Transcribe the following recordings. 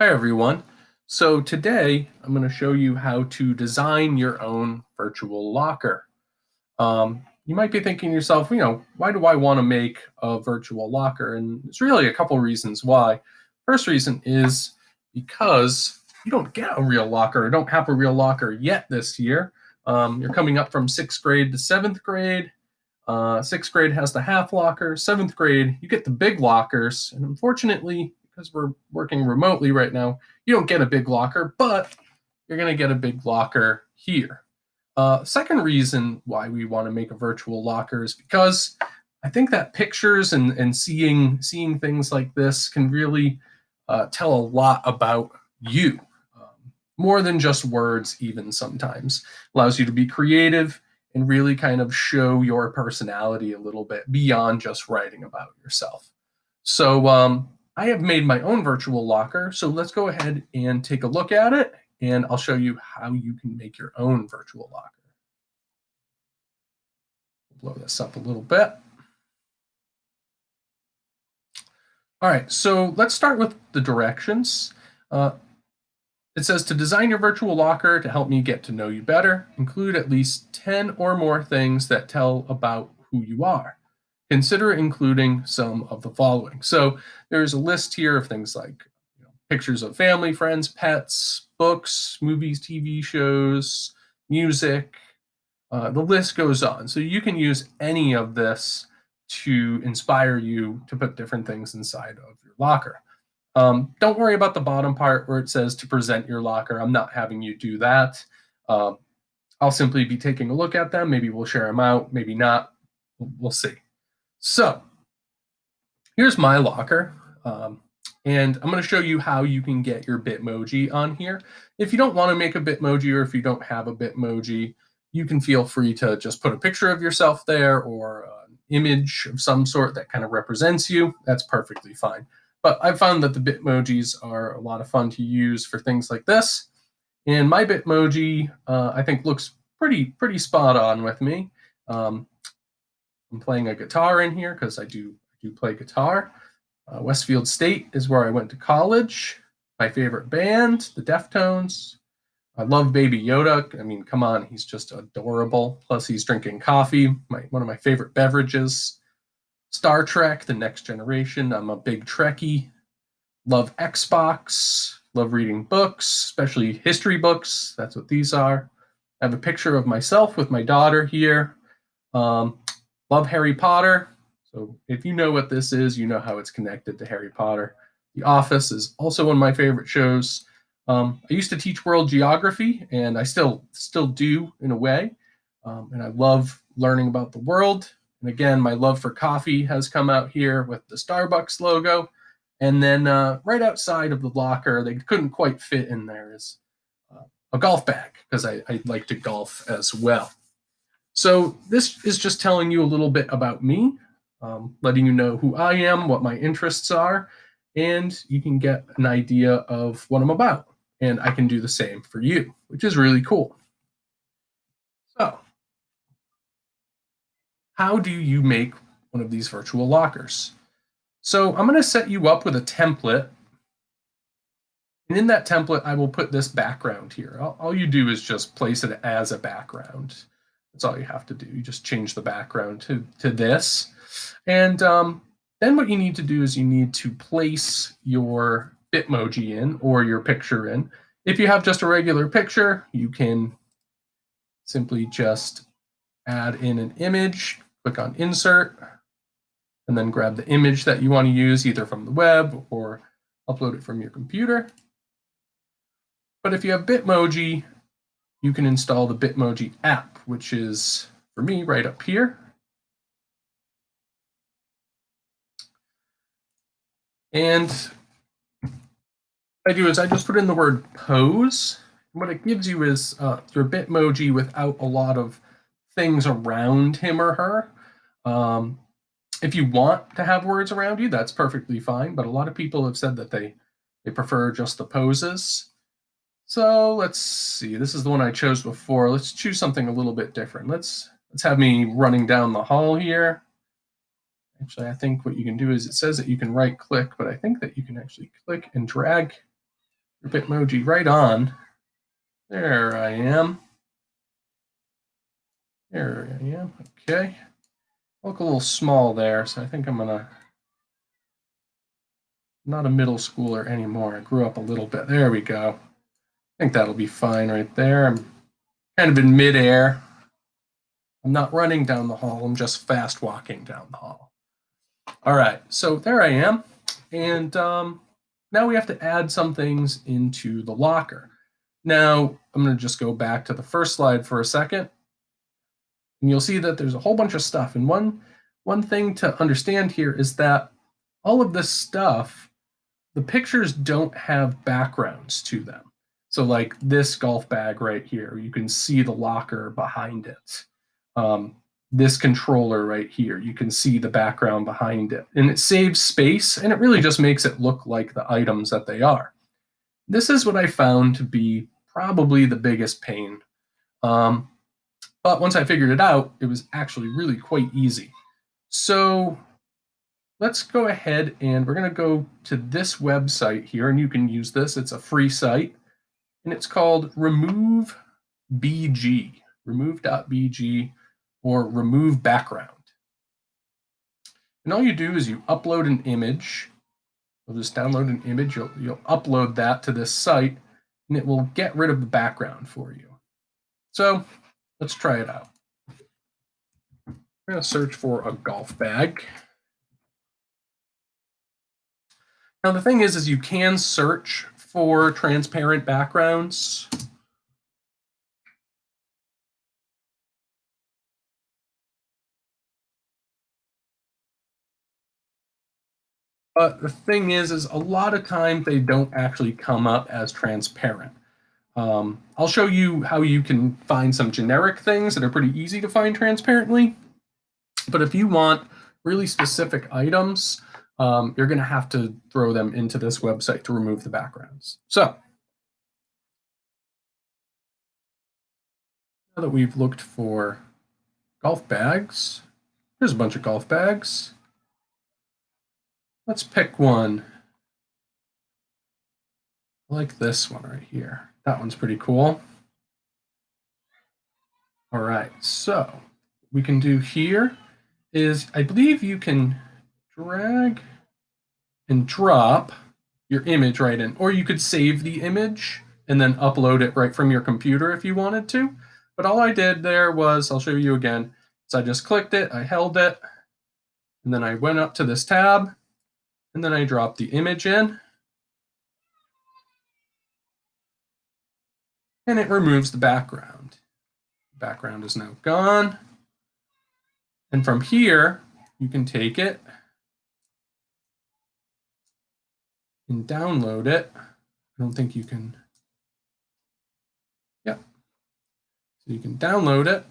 Hi everyone. So today I'm going to show you how to design your own virtual locker. You might be thinking to yourself, why do I want to make a virtual locker? And there's really a couple reasons why. First reason is because you don't get a real locker or don't have a real locker yet this year. You're coming up from sixth grade to seventh grade. Sixth grade has the half locker. Seventh grade, you get the big lockers. And unfortunately, because we're working remotely right now, you don't get a big locker, but you're going to get a big locker here. Second reason why we want to make a virtual locker is because I think that pictures and seeing things like this can really tell a lot about you, more than just words. Even sometimes allows you to be creative and really kind of show your personality a little bit beyond just writing about yourself. So I have made my own virtual locker. So let's go ahead and take a look at it, and I'll show you how you can make your own virtual locker. Blow this up a little bit. All right, so let's start with the directions. Uh, it says to design your virtual locker to help me get to know you better, include at least 10 or more things that tell about who you are. Consider including some of the following. So there's a list here of things like pictures of family, friends, pets, books, movies, TV shows, music. The list goes on. So you can use any of this to inspire you to put different things inside of your locker. Don't worry about the bottom part where it says to present your locker. I'm not having you do that. Um, I'll simply be taking a look at them. Maybe we'll share them out, maybe not. We'll see. So here's my locker. And I'm going to show you how you can get your Bitmoji on here. If you don't want to make a Bitmoji, or if you don't have a Bitmoji, you can feel free to just put a picture of yourself there or an image of some sort that kind of represents you. That's perfectly fine. But I've found that the Bitmojis are a lot of fun to use for things like this. And my Bitmoji, I think, looks pretty spot on with me. Um, I'm playing a guitar in here because I do play guitar. Westfield State is where I went to college. My favorite band, the Deftones. I love Baby Yoda. I mean, come on, he's just adorable. Plus, he's drinking coffee, one of my favorite beverages. Star Trek, The Next Generation. I'm a big Trekkie. Love Xbox. Love reading books, especially history books. That's what these are. I have a picture of myself with my daughter here. Um, Love Harry Potter. So if you know what this is, you know how it's connected to Harry Potter. The Office is also one of my favorite shows. I used to teach world geography, and I still do in a way. And I love learning about the world. And again, my love for coffee has come out here with the Starbucks logo. And then right outside of the locker, they couldn't quite fit in there, is a golf bag because I like to golf as well. So this is just telling you a little bit about me, letting you know who I am, what my interests are, and you can get an idea of what I'm about. And I can do the same for you, which is really cool. So, how do you make one of these virtual lockers? So, I'm going to set you up with a template. And in that template, I will put this background here. All you do is just place it as a background. That's all you have to do. You just change the background to this. And then what you need to do is you need to place your Bitmoji in or your picture in. If you have just a regular picture, you can simply just add in an image, click on insert, and then grab the image that you want to use either from the web or upload it from your computer. But if you have Bitmoji, you can install the Bitmoji app, which is, for me, right up here. And what I do is I just put in the word pose. And what it gives you is your Bitmoji without a lot of things around him or her. If you want to have words around you, that's perfectly fine. But a lot of people have said that they prefer just the poses. So let's see. This is the one I chose before. Let's choose something a little bit different. Let's have me running down the hall here. Actually, I think what you can do is it says that you can right click, but I think that you can actually click and drag Bitmoji right on. There I am. There I am. Okay. Look a little small there, so I think I'm gonna. Not a middle schooler anymore. I grew up a little bit. There we go. I think that'll be fine right there. I'm kind of in midair. I'm not running down the hall. I'm just fast walking down the hall. All right, so there I am. And now we have to add some things into the locker. Now, I'm going to just go back to the first slide for a second. And you'll see that there's a whole bunch of stuff. And one thing to understand here is that all of this stuff, the pictures don't have backgrounds to them. So like this golf bag right here, you can see the locker behind it. This controller right here, you can see the background behind it. And it saves space, and it really just makes it look like the items that they are. This is what I found to be probably the biggest pain. But once I figured it out, it was actually really quite easy. So let's go ahead and we're going to go to this website here, and you can use this. It's a free site, and it's called Removebg, remove.bg, or remove background. And all you do is you upload an image. You'll just download an image. You'll upload that to this site, and it will get rid of the background for you. So let's try it out. I'm going to search for a golf bag. Now the thing is you can search for transparent backgrounds. But the thing is a lot of times they don't actually come up as transparent. I'll show you how you can find some generic things that are pretty easy to find transparently. But if you want really specific items, you're going to have to throw them into this website to remove the backgrounds. So now that we've looked for golf bags, here's a bunch of golf bags. Let's pick one. I like this one right here. That one's pretty cool. All right, so what we can do here is I believe you can drag and drop your image right in, or you could save the image and then upload it right from your computer if you wanted to. But all I did there was, I'll show you again, so I just clicked it, I held it, and then I went up to this tab, and then I dropped the image in, and it removes the background. The background is now gone. And from here, you can take it and download it. I don't think you can. Yeah. So you can download it.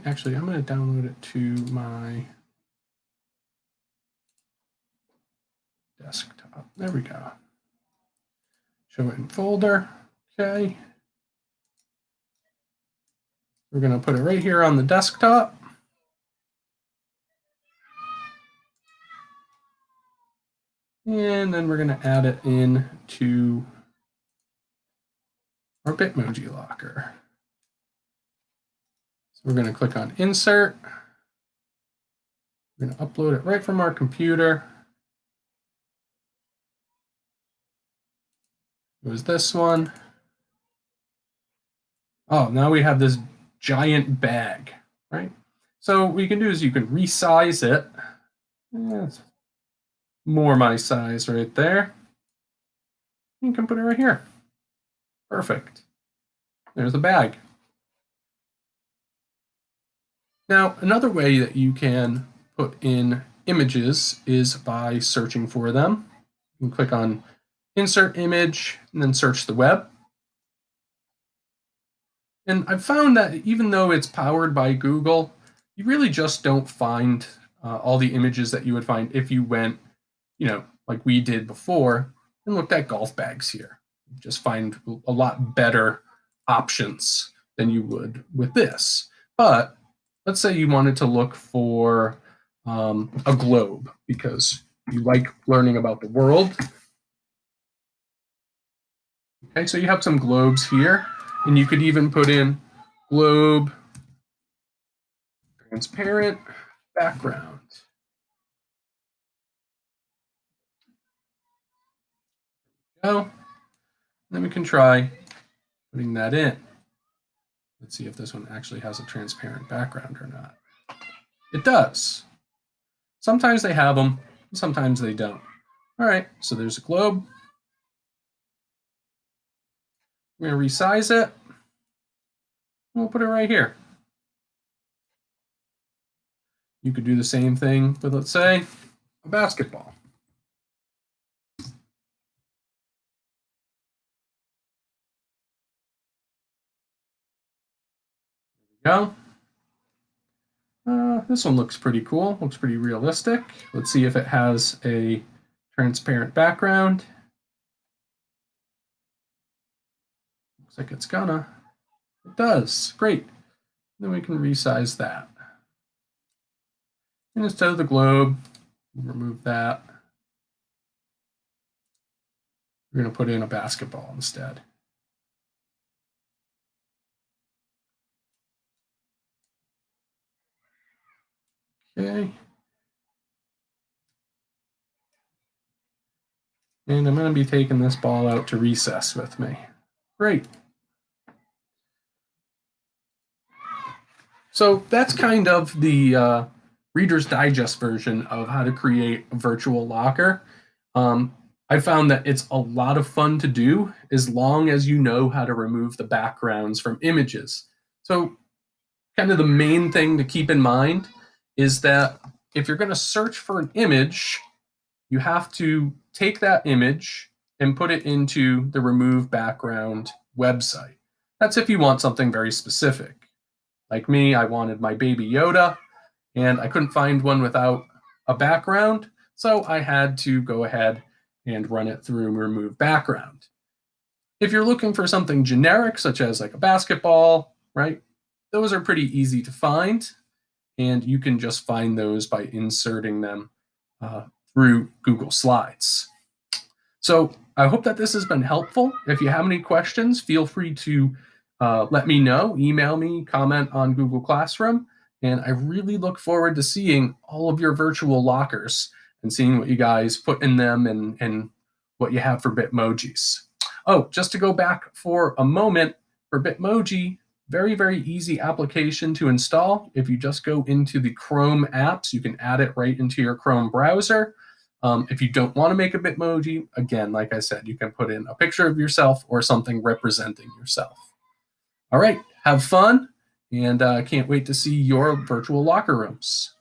Actually, I'm going to download it to my desktop. There we go. Show it in folder. Okay. We're going to put it right here on the desktop. And then we're going to add it in to our Bitmoji locker. So we're going to click on Insert. We're going to upload it right from our computer. It was this one. Oh, now we have this giant bag, right? So what you can do is you can resize it. That's more my size right there. You can put it right here. Perfect. There's the bag. Now, another way that you can put in images is by searching for them. You can click on Insert Image and then search the web. And I've found that even though it's powered by Google, you really just don't find all the images that you would find if you went, like we did before and looked at golf bags here. You just find a lot better options than you would with this. But let's say you wanted to look for a globe because you like learning about the world. Okay, so you have some globes here, and you could even put in globe transparent background. Go. Then we can try putting that in. Let's see if this one actually has a transparent background or not. It does. Sometimes they have them, sometimes they don't. All right, so there's a globe. We're going to resize it. We'll put it right here. You could do the same thing with, let's say, a basketball. There we go. This one looks pretty cool, looks pretty realistic. Let's see if it has a transparent background. Looks like it's gonna. It does. Great. Then we can resize that. And instead of the globe, we'll remove that. We're going to put in a basketball instead. Okay. And I'm going to be taking this ball out to recess with me. Great. So that's kind of the Reader's Digest version of how to create a virtual locker. I found that it's a lot of fun to do as long as you know how to remove the backgrounds from images. So kind of the main thing to keep in mind is that if you're going to search for an image, you have to take that image and put it into the Remove Background website. That's if you want something very specific. Like me, I wanted my baby Yoda, and I couldn't find one without a background, so I had to go ahead and run it through Remove Background. If you're looking for something generic, such as like a basketball, right, those are pretty easy to find, and you can just find those by inserting them through Google Slides. So I hope that this has been helpful. If you have any questions, feel free to let me know, email me, comment on Google Classroom, and I really look forward to seeing all of your virtual lockers and seeing what you guys put in them and what you have for Bitmojis. Oh, just to go back for a moment, for Bitmoji, very, very easy application to install. If you just go into the Chrome apps, you can add it right into your Chrome browser. If you don't want to make a Bitmoji, again, like I said, you can put in a picture of yourself or something representing yourself. All right, have fun, and I can't wait to see your virtual locker rooms.